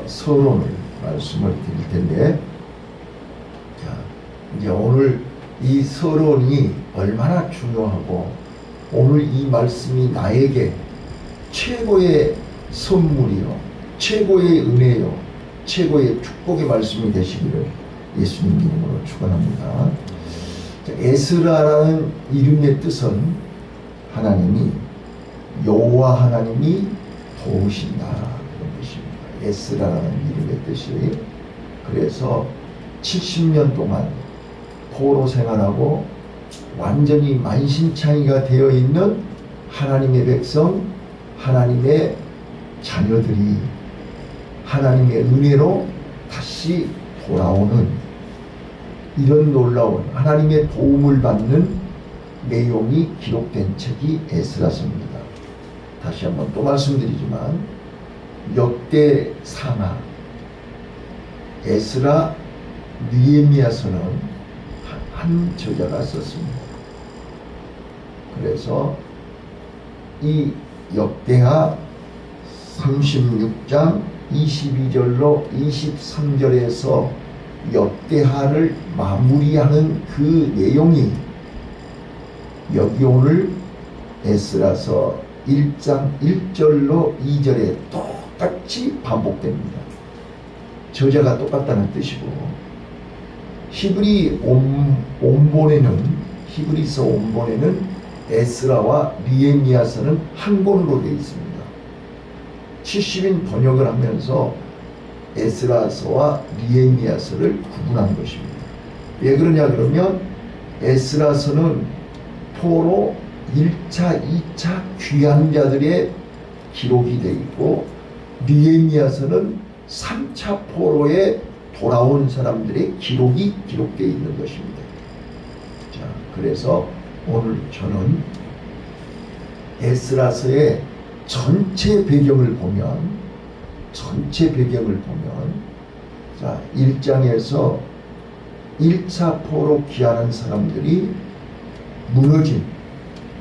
서론을 말씀을 드릴 텐데, 자, 이제 오늘 이 서론이 얼마나 중요하고 오늘 이 말씀이 나에게 최고의 선물이요, 최고의 은혜요, 최고의 축복의 말씀이 되시기를 예수님 이름으로 축원합니다. 에스라라는 이름의 뜻은 하나님이, 여호와 하나님이 도우신다, 그런 뜻입니다. 에스라라는 이름의 뜻이. 그래서 70년 동안 포로 생활하고 완전히 만신창이가 되어 있는 하나님의 백성, 하나님의 자녀들이 하나님의 은혜로 다시 돌아오는 이런 놀라운 하나님의 도움을 받는 내용이 기록된 책이 에스라서입니다. 다시 한번 또 말씀드리지만 역대 상하, 에스라, 느헤미야서는 한 저자가 썼습니다. 그래서 이 역대하 36장 22절로 23절에서 역대하를 마무리하는 그 내용이 여기 오늘 에스라서 1장 1절로 2절에 똑같이 반복됩니다. 저자가 똑같다는 뜻이고, 히브리서 온본에는 에스라와 느헤미야서는 한 권으로 되어 있습니다. 70인 번역을 하면서 에스라서와 느헤미야서를 구분한 것입니다. 왜 그러냐 그러면 에스라서는 포로 1차, 2차 귀한 자들의 기록이 되어 있고, 느헤미야서는 3차 포로에 돌아온 사람들의 기록이 기록되어 있는 것입니다. 자, 그래서 오늘 저는 에스라서의 전체 배경을 보면, 자, 1장에서 1차 포로 귀환한 사람들이 무너진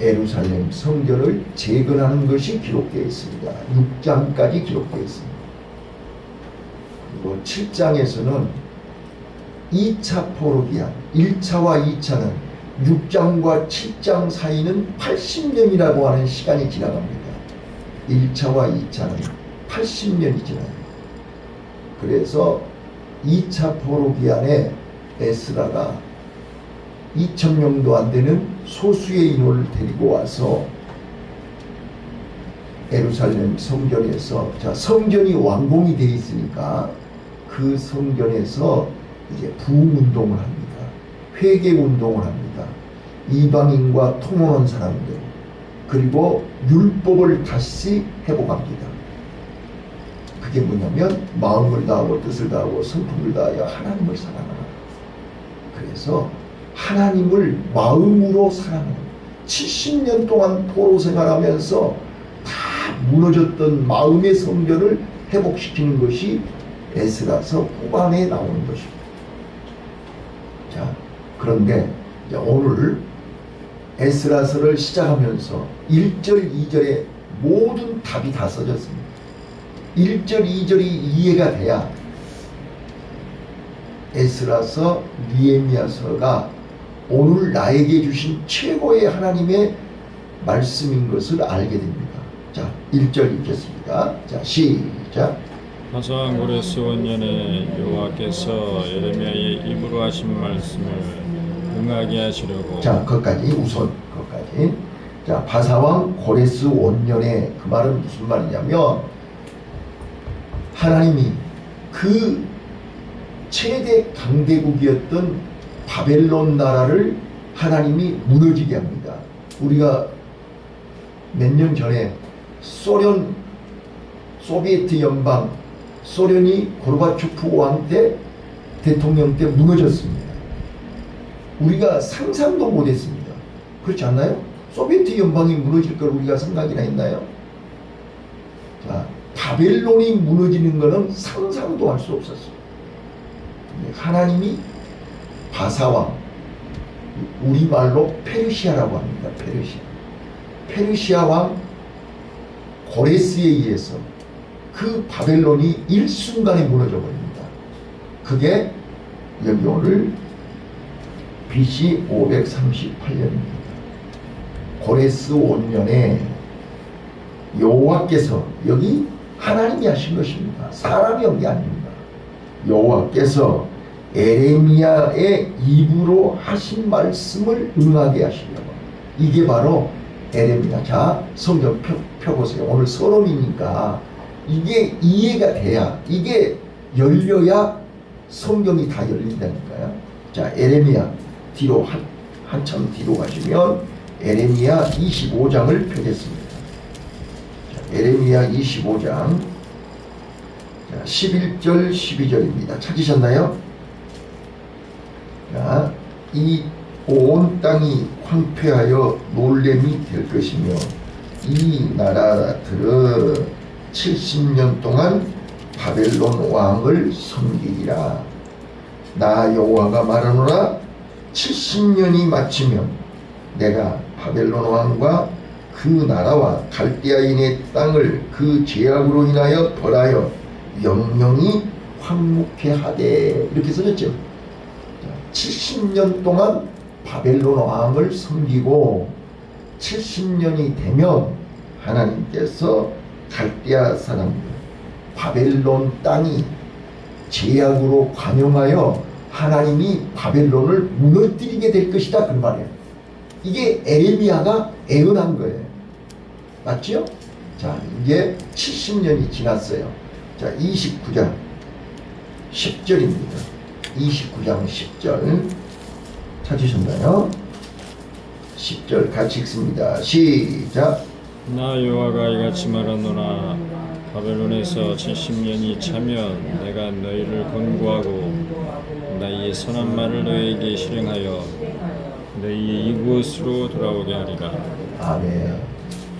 예루살렘 성전을 재건하는 것이 기록되어 있습니다. 6장까지 기록되어 있습니다. 그리고 7장에서는 2차 포로 귀환, 1차와 2차는 6장과 7장 사이는 80년이라고 하는 시간이 지나갑니다. 1차와 2차는 80년이 지나요. 그래서 2차 포로 귀환에 에스라가 2000명도 안 되는 소수의 인원을 데리고 와서 예루살렘 성전에서, 자, 성전이 완공이 되어 있으니까 그 성전에서 이제 부흥운동을 합니다. 회개운동을 합니다. 이방인과 통혼한 사람들, 그리고 율법을 다시 회복합니다. 그게 뭐냐면 마음을 다하고 뜻을 다하고 성품을 다하여 하나님을 사랑하라. 그래서 하나님을 마음으로 사랑하는, 70년 동안 포로 생활하면서 다 무너졌던 마음의 성전을 회복시키는 것이 에스라서 후반에 나오는 것입니다. 자, 그런데 오늘 에스라서를 시작하면서 1절, 2절에 모든 답이 다 써졌습니다. 1절, 2절이 이해가 돼야 에스라서, 느헤미야서가 오늘 나에게 주신 최고의 하나님의 말씀인 것을 알게 됩니다. 자, 1절 읽겠습니다. 자, 시작. 하사왕 고레스 원년에 여호와께서 예레미야의 입으로 하신 말씀을 응하게 하시려고. 자, 거기까지, 우선 거기까지. 자, 바사왕 고레스 원년에, 그 말은 무슨 말이냐면 하나님이 그 최대 강대국이었던 바벨론 나라를 하나님이 무너지게 합니다. 우리가 몇 년 전에 소비에트 연방, 소련이 고르바초프 왕 때, 대통령 때 무너졌습니다. 우리가 상상도 못했습니다. 그렇지 않나요? 소비에트 연방이 무너질 걸 우리가 생각이나 했나요? 자, 바벨론이 무너지는 것은 상상도 할 수 없었어요. 하나님이 바사왕, 우리말로 페르시아라고 합니다. 페르시아 왕 고레스에 의해서 그 바벨론이 일순간에 무너져 버립니다. 그게 여기 오늘 BC 538년입니다. 고레스 5년에 여호와께서, 여기 하나님이 하신 것입니다. 사람이 한 게 아닙니다. 여호와께서 에레미야의 입으로 하신 말씀을 응하게 하시려고. 이게 바로 에레미야. 자, 성경 펴보세요. 오늘 서론이니까 이게 이해가 돼야, 이게 열려야 성경이 다 열린다니까요. 자, 에레미야 뒤로 한참 뒤로 가시면 에레미야 25장을 펴겠습니다. 자, 에레미야 25장, 자, 11절 12절입니다. 찾으셨나요? 자, 이 온 땅이 황폐하여 놀램이 될 것이며 이 나라들은 70년 동안 바벨론 왕을 섬기리라. 나 여호와가 말하노라. 70년이 마치면 내가 바벨론 왕과 그 나라와 갈대아인의 땅을 그 죄악으로 인하여 벌하여 영영이 황무케 하되, 이렇게 써졌죠. 70년 동안 바벨론 왕을 섬기고 70년이 되면 하나님께서 갈대아 사람들, 바벨론 땅이 죄악으로 관영하여 하나님이 바벨론을 무너뜨리게 될 것이다, 그 말이에요. 이게 에레미야가 예언한 거예요. 맞죠? 자, 이제 70년이 지났어요. 자, 29장 10절입니다. 29장 10절 찾으셨나요? 10절 같이 읽습니다. 시작. 나 여호와가 이같이 말하노라. 바벨론에서 70년이 차면 내가 너희를 권고하고 나의 선한 말을 너희에게 실행하여 너희 이곳으로 돌아오게 하리라. 아멘.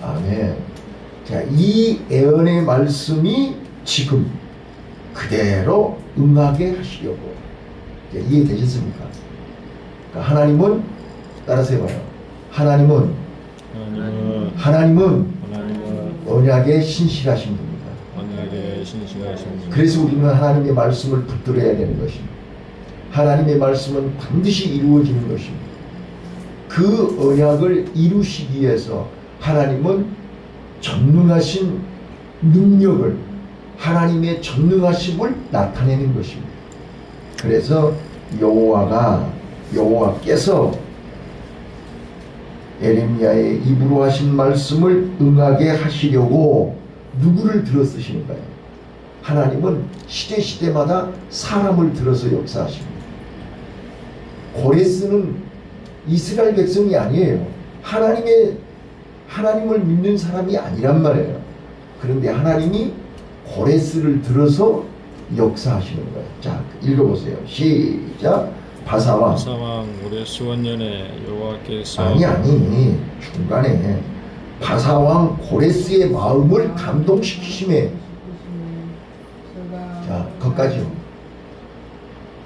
아멘. 자, 이 예언의 말씀이 지금 그대로 응하게 하시려고. 이해되셨습니까? 그러니까 하나님은, 따라서 해봐요. 하나님은 언약에 신실하신 분입니다. 언약에 신실하신 분. 그래서 우리는 하나님의 말씀을 붙들어야 되는 것입니다. 하나님의 말씀은 반드시 이루어지는 것입니다. 그 언약을 이루시기 위해서 하나님은 전능하신 능력을, 하나님의 전능하심을 나타내는 것입니다. 그래서 여호와께서 에레미야의 입으로 하신 말씀을 응하게 하시려고 누구를 들어 쓰시는가요? 하나님은 시대마다 사람을 들어서 역사하십니다. 고레스는 이스라엘 백성이 아니에요. 하나님을 믿는 사람이 아니란 말이에요. 그런데 하나님이 고레스를 들어서 역사하시는 거예요. 자, 읽어보세요. 시작. 바사왕 고레스 원년에 여호와께서 아니 중간에 바사왕 고레스의 마음을 감동시키심에, 자, 거기까지요.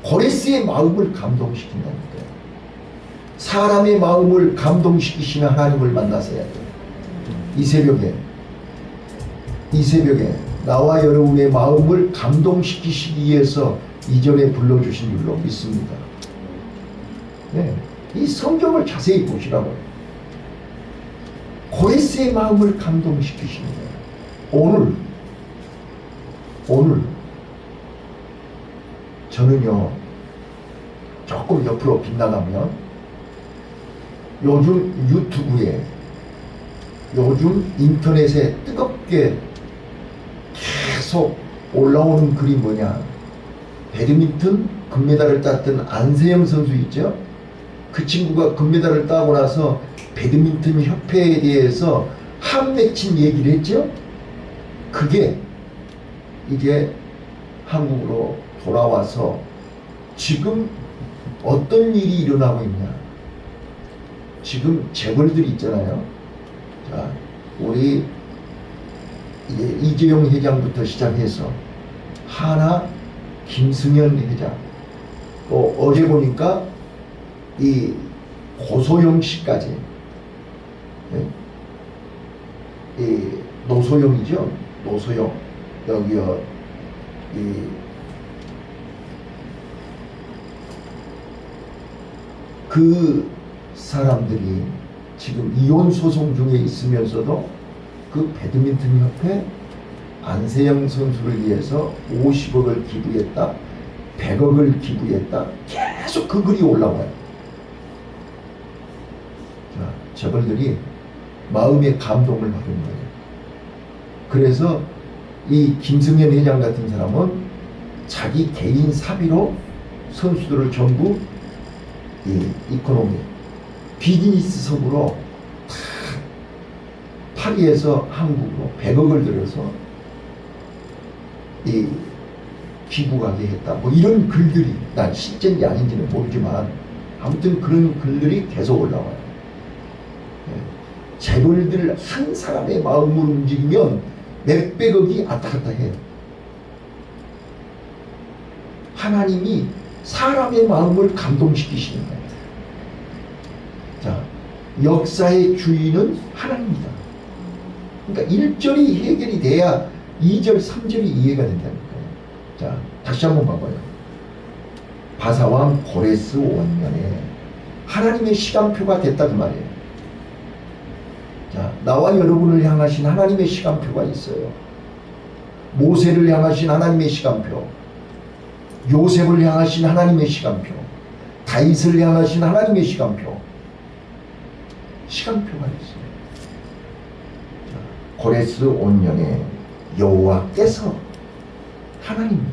고레스의 마음을 감동시킨다니까요. 사람의 마음을 감동시키시는 하나님을 만나서야 돼요. 이 새벽에 나와 여러분의 마음을 감동시키시기 위해서 이전에 불러주신 줄로 믿습니다. 네, 이 성경을 자세히 보시라고요. 고레스의 마음을 감동시키시는 거예요. 오늘 저는요, 조금 옆으로 빗나가면 요즘 유튜브에, 요즘 인터넷에 뜨겁게 계속 올라오는 글이 뭐냐, 배드민턴 금메달을 땄던 안세영 선수 있죠? 그 친구가 금메달을 따고 나서 배드민턴 협회에 대해서 한맺힌 얘기를 했죠? 그게 이제 한국으로 돌아와서 지금 어떤 일이 일어나고 있냐. 지금 재벌들이 있잖아요. 자, 우리 이제 이재용 회장부터 시작해서 하나 김승현 회장, 또 어제 보니까 이 고소영 씨까지, 이 노소영이죠. 노소영. 여기요, 그 사람들이 지금 이혼 소송 중에 있으면서도 그 배드민턴 협회 안세영 선수를 위해서 50억을 기부했다, 100억을 기부했다, 계속 그 글이 올라와요. 자, 저들이 마음의 감동을 받은 거예요. 그래서 이 김승현 회장 같은 사람은 자기 개인 사비로 선수들을 전부 이 이코노미 비즈니스석으로 다 파리에서 한국으로 100억을 들여서 이 기부하게 했다. 뭐 이런 글들이, 난 실제인지 아닌지는 모르지만 아무튼 그런 글들이 계속 올라와요. 재벌들 한 사람의 마음을 움직이면 몇백억이 왔다 갔다 해요. 하나님이 사람의 마음을 감동시키시는 거예요. 자, 역사의 주인은 하나님이다. 그러니까 1절이 해결이 돼야 2절, 3절이 이해가 된다니까요. 자, 다시 한번 봐봐요. 바사왕 고레스 5년에 하나님의 시간표가 됐다 그 말이에요. 자, 나와 여러분을 향하신 하나님의 시간표가 있어요. 모세를 향하신 하나님의 시간표, 요셉을 향하신 하나님의 시간표, 다윗을 향하신 하나님의 시간표, 시간표가 있어요. 자, 고레스 5년에 여호와께서 하나님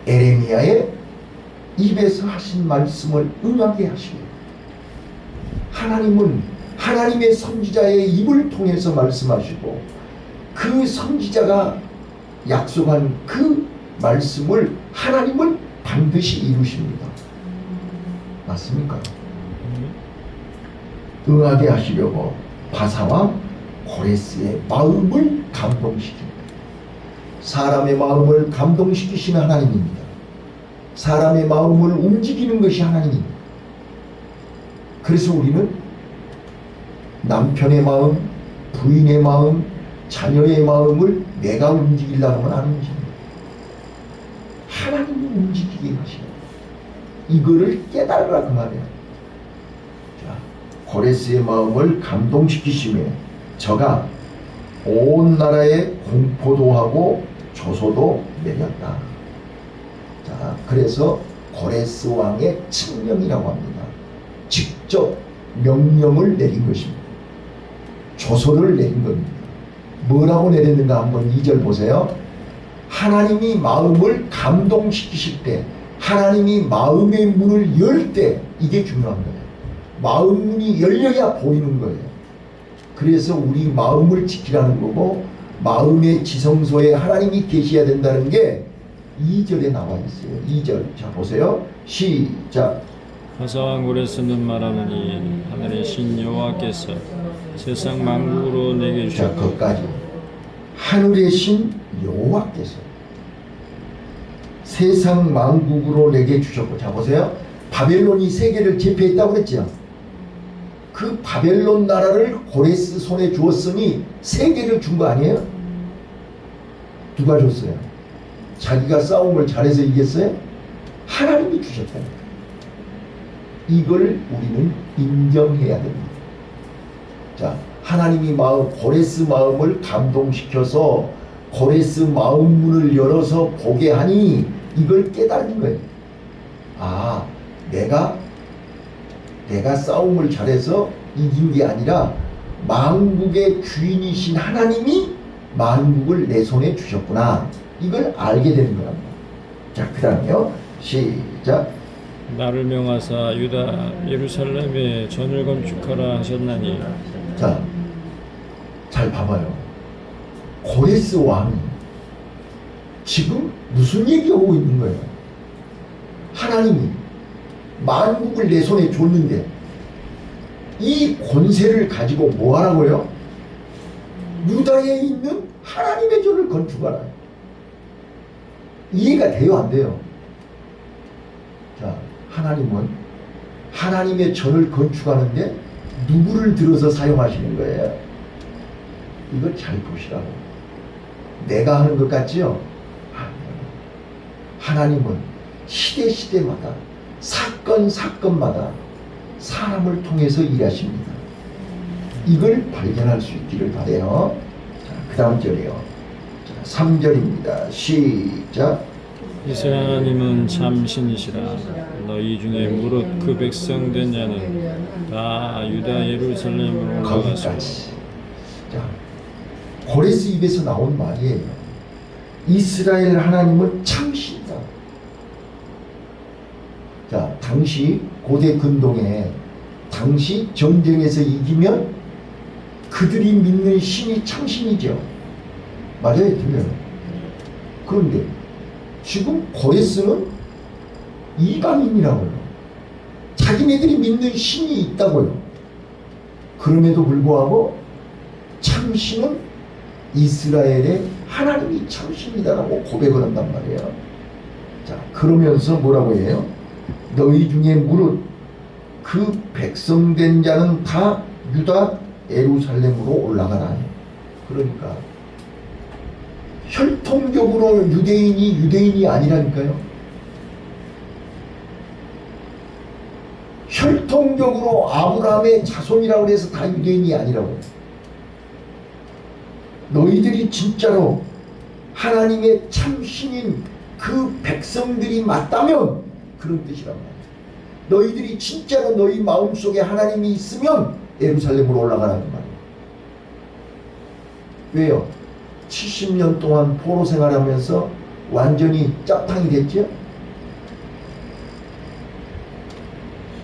에레미야의 입에서 하신 말씀을 응하게 하시고, 하나님은 하나님의 선지자의 입을 통해서 말씀하시고 그 선지자가 약속한 그 말씀을 하나님은 반드시 이루십니다. 맞습니까? 응하게 하시려고 바사와 고레스의 마음을 감동시킵니다. 사람의 마음을 감동시키시는 하나님입니다. 사람의 마음을 움직이는 것이 하나님입니다. 그래서 우리는 남편의 마음, 부인의 마음, 자녀의 마음을 내가 움직이려고 하면 안 움직입니다. 하나님이 움직이게 하시는 이거를 깨달으라 그 말이에요. 자, 고레스의 마음을 감동시키시며 저가 온 나라에 공포도 하고 조소도 내렸다. 자, 그래서 고레스 왕의 칙령이라고 합니다. 직접 명령을 내린 것입니다. 조소를 내린 겁니다. 뭐라고 내렸는가 한번 2절 보세요. 하나님이 마음을 감동시키실 때, 하나님이 마음의 문을 열 때, 이게 중요한 거예요. 마음 문이 열려야 보이는 거예요. 그래서 우리 마음을 지키라는 거고, 마음의 지성소에 하나님이 계셔야 된다는 게 2절에 나와 있어요. 2절. 자, 보세요. 시작. 바사왕 고레스는 말하노니 하늘의 신 여호와께서 세상 만국으로 내게 자, 주셨고, 거기까지. 하늘의 신 여호와께서 세상 만국으로 내게 주셨고, 자 보세요. 바벨론이 세계를 제패했다고 그랬죠. 그 바벨론 나라를 고레스 손에 주었으니 세계를 준 거 아니에요? 누가 줬어요? 자기가 싸움을 잘해서 이겼어요? 하나님이 주셨다니까. 이걸 우리는 인정해야 됩니다. 자, 하나님이 고레스 마음을 감동시켜서 고레스 마음 문을 열어서 보게 하니 이걸 깨달은 거예요. 아, 내가 싸움을 잘해서 이긴 게 아니라 만국의 주인이신 하나님이 만국을 내 손에 주셨구나. 이걸 알게 되는 거랍니다. 자, 그 다음에요. 시작. 나를 명하사 유다 예루살렘에 전을 건축하라 하셨나니. 자, 잘 봐봐요. 고레스 왕이 지금 무슨 얘기하고 있는 거예요? 하나님이 만국을 내 손에 줬는데 이 권세를 가지고 뭐 하라고요? 유다에 있는 하나님의 전을 건축하라. 이해가 돼요, 안 돼요? 자, 하나님은 하나님의 전을 건축하는데 누구를 들어서 사용하시는 거예요? 이걸 잘 보시라고. 내가 하는 것 같지요? 하나님은 시대마다 사건마다 사람을 통해서 일하십니다. 이걸 발견할 수 있기를 바라요. 그 다음 절이요. 3절입니다. 시작. 이스라엘 하나님은 참 신이시라. 너희 중에 무릇 그 백성 된 자는 다 유다 예루살렘으로 올라가서. 거기까지. 자, 고레스 입에서 나온 말이에요. 이스라엘 하나님은 참 신이다. 자, 당시 고대 근동에 당시 전쟁에서 이기면 그들이 믿는 신이 참 신이죠. 맞아요, 들려요. 그런데 지금 고레스는 이방인이라고요. 자기네들이 믿는 신이 있다고요. 그럼에도 불구하고 참신은 이스라엘의 하나님이 참신이다라고 고백을 한단 말이에요. 자, 그러면서 뭐라고 해요? 너희 중에 무릇 그 백성된 자는 다 유다 예루살렘으로 올라가라. 그러니까 혈통적으로 유대인이 아니라니까요. 혈통적으로 아브라함의 자손이라고 해서 다 유대인이 아니라고. 너희들이 진짜로 하나님의 참신인 그 백성들이 맞다면 그런 뜻이란 말이야. 너희들이 진짜로 너희 마음속에 하나님이 있으면 예루살렘으로 올라가라는 말이야. 왜요? 70년 동안 포로 생활하면서 완전히 짭탕이 됐죠?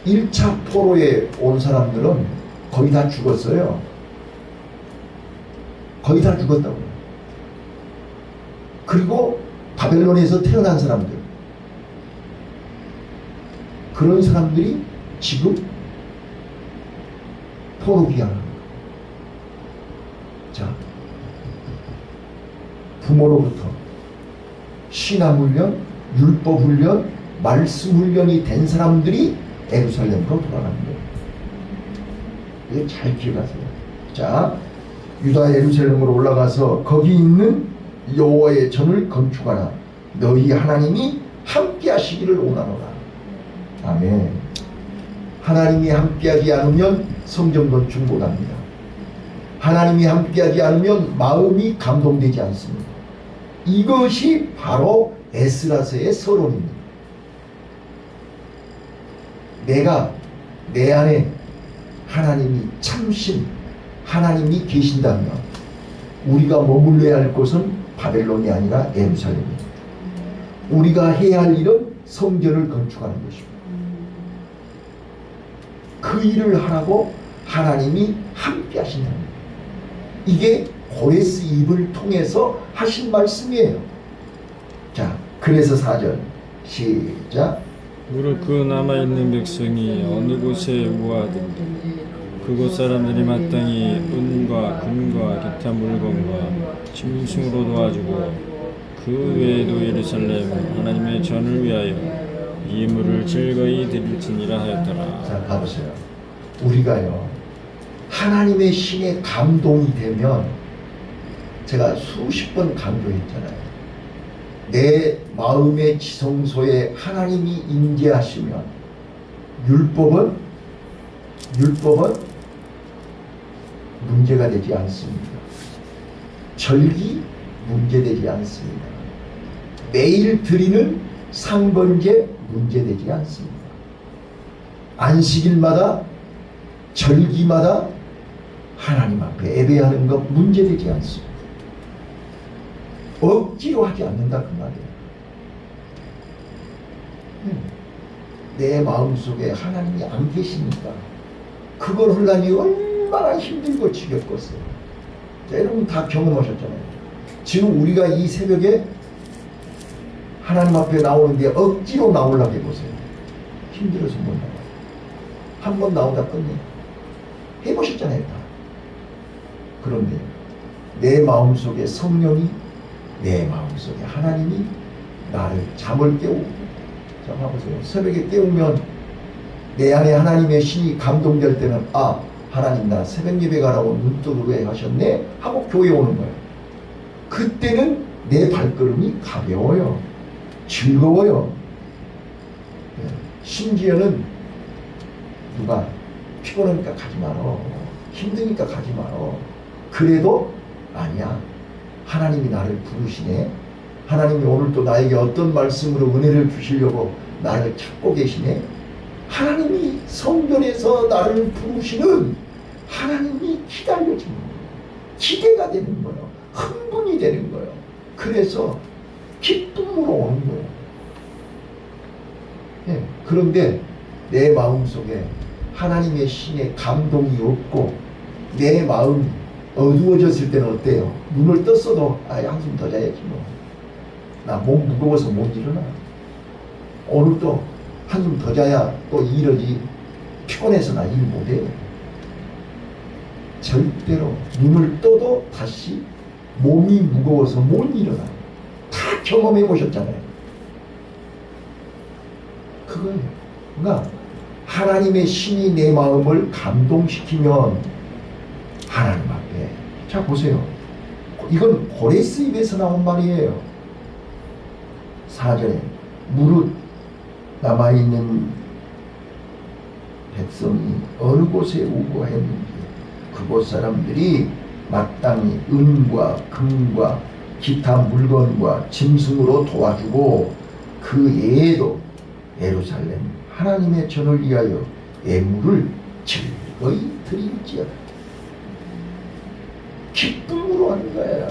1차 포로에 온 사람들은 거의 다 죽었어요. 거의 다 죽었다고요. 그리고 바벨론에서 태어난 사람들, 그런 사람들이 지금 포로 귀환하는 거예요. 자, 부모로부터 신앙훈련, 율법훈련, 말씀훈련이 된 사람들이 예루살렘으로 돌아가는 거예요. 이거 잘 기억하세요. 자, 유다 예루살렘으로 올라가서 거기 있는 여호와의 전을 건축하라. 너희 하나님이 함께 하시기를 원하노라. 아멘. 하나님이 함께하지 않으면 성전 건축 못합니다. 하나님이 함께하지 않으면 마음이 감동되지 않습니다. 이것이 바로 에스라서의 서론입니다. 내가 내 안에 하나님이 참신 하나님이 계신다면 우리가 머물러야 할 곳은 바벨론이 아니라 예루살렘입니다. 우리가 해야 할 일은 성전을 건축하는 것입니다. 그 일을 하라고 하나님이 함께 하신다는 거예요. 이게 고레스 입을 통해서 하신 말씀이에요. 자, 그래서 4절 시작. 무릇 그 남아있는 백성이 어느 곳에 우하든 그곳 사람들이 마땅히 은과 금과 기타 물건과 짐승으로 도와주고 그 외에도 예루살렘 하나님의 전을 위하여 이물을 즐거이 드릴지니라 하였더라. 자, 봐보세요. 우리가요 하나님의 신에 감동이 되면, 제가 수십 번 강조했잖아요. 내 마음의 지성소에 하나님이 임재하시면 율법은 문제가 되지 않습니다. 절기 문제되지 않습니다. 매일 드리는 상번제 문제되지 않습니다. 안식일마다 절기마다 하나님 앞에 예배하는 것 문제되지 않습니다. 억지로 하지 않는다 그 말이에요. 내 마음속에 하나님이 안 계시니까 그걸 하려니 얼마나 힘들고 지겹겠어요. 자, 여러분 다 경험하셨잖아요. 지금 우리가 이 새벽에 하나님 앞에 나오는데 억지로 나오려고 해보세요. 힘들어서 못 나와요. 한 번 나오다 끝내요. 해보셨잖아요. 다. 그런데 내 마음속에 성령이, 내 마음속에 하나님이 나를 잠을 깨우고, 자 봐보세요. 새벽에 깨우면 내 안에 하나님의 신이 감동될 때는, 아 하나님 나 새벽 예배 가라고 눈 뜨고 왜 하셨네 하고 교회 오는 거예요. 그때는 내 발걸음이 가벼워요. 즐거워요. 심지어는 누가 피곤하니까 가지 말어, 힘드니까 가지 말어. 그래도 아니야, 하나님이 나를 부르시네, 하나님이 오늘 또 나에게 어떤 말씀으로 은혜를 주시려고 나를 찾고 계시네, 하나님이 성전에서 나를 부르시는 하나님이 기다려지는 거예요. 기대가 되는 거예요. 흥분이 되는 거예요. 그래서 기쁨으로 오는 거예요. 예, 그런데 내 마음속에 하나님의 신의 감동이 없고 내 마음이 어두워졌을 때는 어때요? 눈을 떴어도 한숨 더 자야지 뭐. 나 몸 무거워서 못 일어나. 오늘 또 한숨 더 자야 또 일하지. 피곤해서 나 일 못해. 절대로 눈을 떠도 다시 몸이 무거워서 못 일어나. 다 경험해 보셨잖아요. 그거예요. 그러니까 하나님의 신이 내 마음을 감동시키면 하나님 앞에, 자 보세요. 이건 고레스 입에서 나온 말이에요. 4절에 무릇 남아있는 백성이 어느 곳에 우거했는지 그곳 사람들이 마땅히 은과 금과 기타 물건과 짐승으로 도와주고 그 예에도 예루살렘 하나님의 전을 위하여 예물을 즐거이 드릴지어다. 기쁨으로 하는 거야.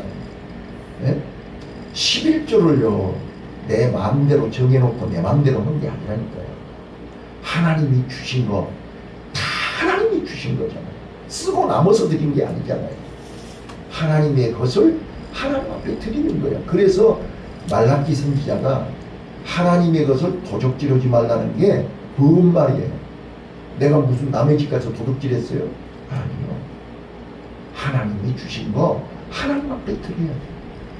네? 11조를요 내 마음대로 정해놓고 내 마음대로 한 게 아니라니까요. 하나님이 주신 거 다 하나님이 주신 거잖아요. 쓰고 남아서 드린 게 아니잖아요. 하나님의 것을 하나님 앞에 드리는 거예요. 그래서 말라기 선지자가 하나님의 것을 도적질하지 말라는 게 뭔 말이에요? 내가 무슨 남의 집 가서 도둑질했어요? 아니요. 하나님이 주신 거 하나님 앞에 드려야 돼요.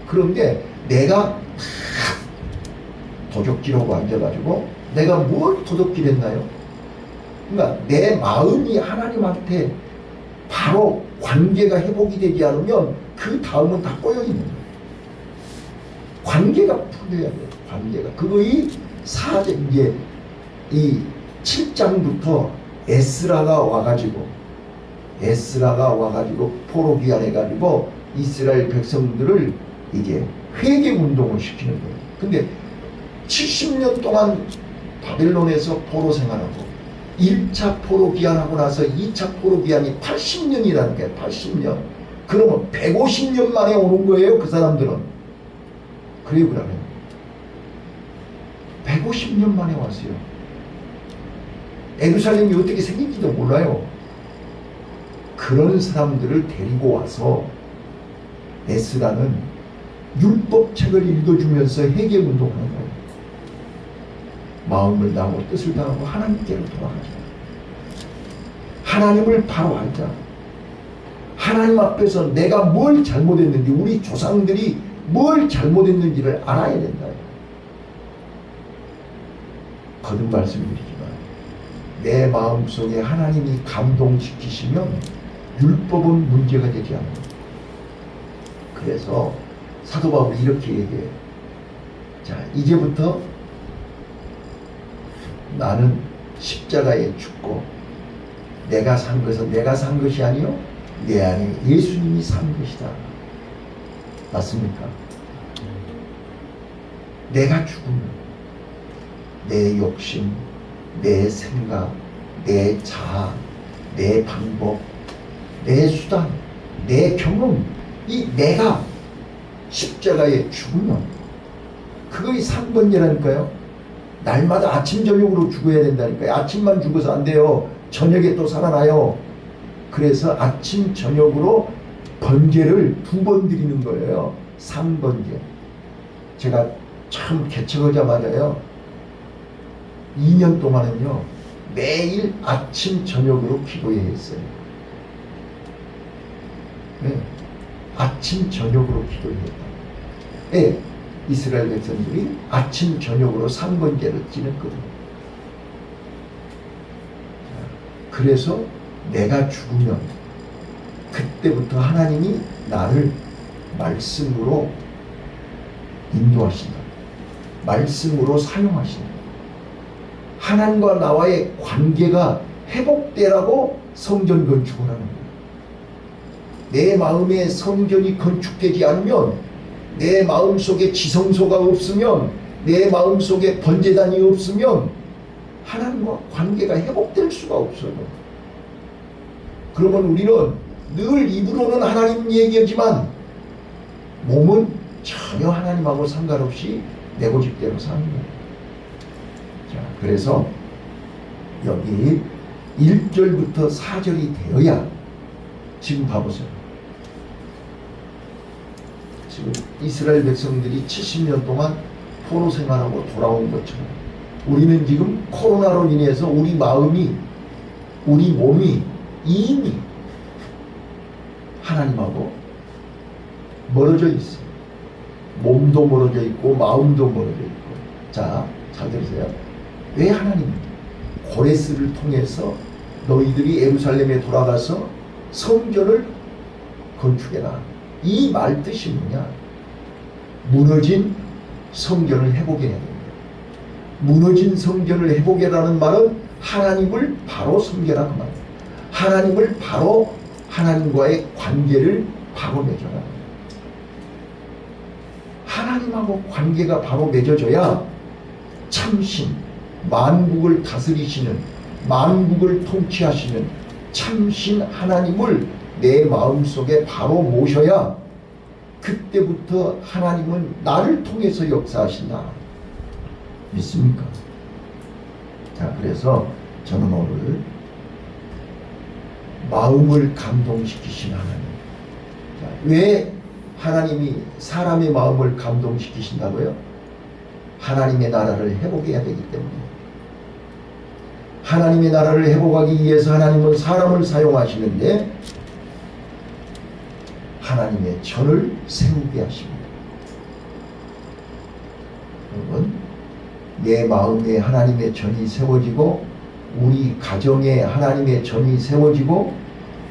그런데 내가 도적질하고 앉아가지고 내가 뭘 도적질했나요? 그러니까 내 마음이 하나님한테 바로 관계가 회복이 되지 않으면 그 다음은 다 꼬여있는 거예요. 관계가 풀려야 돼요. 관계가. 그거의 이제 이 7장부터 에스라가 와가지고 포로 귀환해가지고 이스라엘 백성들을 이제 회개 운동을 시키는 거예요. 근데 70년 동안 바벨론에서 포로 생활하고 1차 포로 귀환하고 나서 2차 포로 귀환이 80년이라는 거예요. 80년. 그러면 150년 만에 오는 거예요. 그 사람들은. 그러면 150년 만에 왔어요. 예루살렘이 어떻게 생긴지도 몰라요. 그런 사람들을 데리고 와서 에스라는 율법책을 읽어주면서 회개운동하는 거예요. 마음을 다하고 뜻을 다하고 하나님께로 돌아가자. 하나님을 바로 알자. 하나님 앞에서 내가 뭘 잘못했는지, 우리 조상들이 뭘 잘못했는지를 알아야 된다. 거듭 말씀드리지만 내 마음속에 하나님이 감동시키시면 율법은 문제가 되지 않아요. 그래서 사도 바울이 이렇게 얘기해요. 자, 이제부터 나는 십자가에 죽고 내가 산 것은 내가 산 것이 아니요 내 안에 예수님이 산 것이다. 맞습니까? 내가 죽으면 내 욕심, 내 생각, 내 자아, 내 방법, 내 수단, 내 경험, 이 내가 십자가에 죽으면 그거의 3번이라니까요. 날마다 아침 저녁으로 죽어야 된다니까요. 아침만 죽어서 안 돼요. 저녁에 또 살아나요. 그래서 아침 저녁으로 번제를 2번 드리는 거예요. 3번제. 제가 참 개척하자마자요 2년 동안은요 매일 아침 저녁으로 기도해야 했어요. 네. 아침 저녁으로 기도했다. 네. 이스라엘 백성들이 아침 저녁으로 3번제를 지냈거든요. 그래서 내가 죽으면 그때부터 하나님이 나를 말씀으로 인도하신다. 말씀으로 사용하신다. 하나님과 나와의 관계가 회복되라고 성전 건축을 하는 거예요. 내 마음에 성전이 건축되지 않으면, 내 마음속에 지성소가 없으면, 내 마음속에 번제단이 없으면 하나님과 관계가 회복될 수가 없어요. 그러면 우리는 늘 입으로는 하나님 얘기하지만 몸은 전혀 하나님하고 상관없이 내 고집대로 사는 거예요. 자, 그래서 여기 1절부터 4절이 되어야, 지금 봐보세요. 지금 이스라엘 백성들이 70년 동안 포로 생활하고 돌아온 것처럼 우리는 지금 코로나로 인해서 우리 마음이, 우리 몸이 이미 하나님하고 멀어져 있어요. 몸도 멀어져 있고 마음도 멀어져 있고. 자, 잘 들으세요. 왜 하나님이 고레스를 통해서 너희들이 예루살렘에 돌아가서 성전을 건축해라, 이 말 뜻이 뭐냐? 무너진 성전을 회복해야 됩니다. 무너진 성전을 회복해라는 말은 하나님을 바로 섬겨라 그 말이에요. 하나님을 바로, 하나님과의 관계를 바로 맺어라. 하나님하고 관계가 바로 맺어져야 참신, 만국을 다스리시는, 만국을 통치하시는 참신 하나님을 내 마음속에 바로 모셔야 그때부터 하나님은 나를 통해서 역사하신다. 믿습니까? 자, 그래서 저는 오늘 마음을 감동시키신 하나님. 자, 왜 하나님이 사람의 마음을 감동시키신다고요? 하나님의 나라를 회복해야 되기 때문에. 하나님의 나라를 회복하기 위해서 하나님은 사람을 사용하시는데 하나님의 전을 세우게 하십니다. 여러분, 내 마음에 하나님의 전이 세워지고, 우리 가정에 하나님의 전이 세워지고,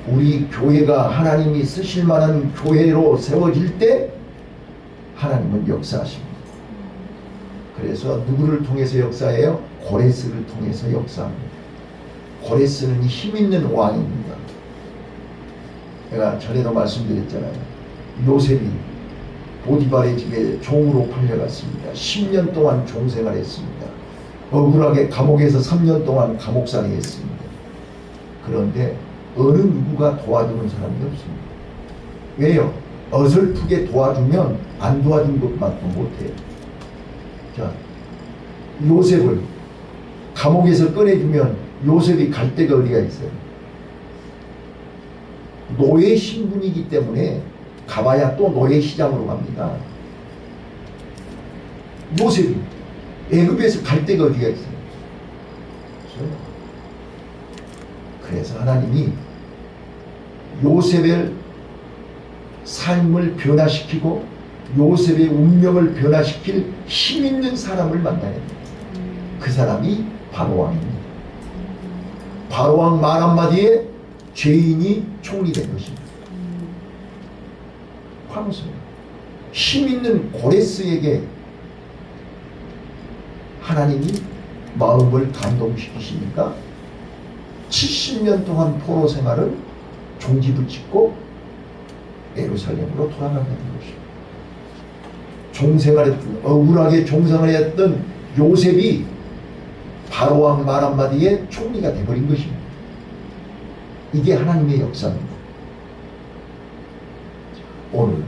우리 교회가 하나님이 쓰실 만한 교회로 세워질 때 하나님은 역사하십니다. 그래서 누구를 통해서 역사해요? 고레스를 통해서 역사합니다. 고레스는 힘있는 왕입니다. 제가 전에도 말씀드렸잖아요. 요셉이 보디발의 집에 종으로 팔려갔습니다. 10년 동안 종생활했습니다. 억울하게 감옥에서 3년 동안 감옥살이 했습니다. 그런데 어느 누구가 도와주는 사람이 없습니다. 왜요? 어설프게 도와주면 안 도와준 것만도 못해요. 자, 요셉을 감옥에서 꺼내주면 요셉이 갈 데가 어디가 있어요? 노예 신분이기 때문에 가봐야 또 노예 시장으로 갑니다. 요셉이 애굽에서 갈 데가 어디가 있어요? 그래서 하나님이 요셉의 삶을 변화시키고 요셉의 운명을 변화시킬 힘있는 사람을 만나야 됩니다. 그 사람이 바로왕입니다. 바로왕 말 한마디에 죄인이 총리 된 것입니다. 황소예요. 힘있는 고레스에게 하나님이 마음을 감동시키시니까 70년 동안 포로 생활을 종지부짓고 예루살렘으로 돌아가게 된 것입니다. 종생활했던, 억울하게 종생활했던 요셉이 바로왕 말 한마디에 총리가 되어버린 것입니다. 이게 하나님의 역사입니다. 오늘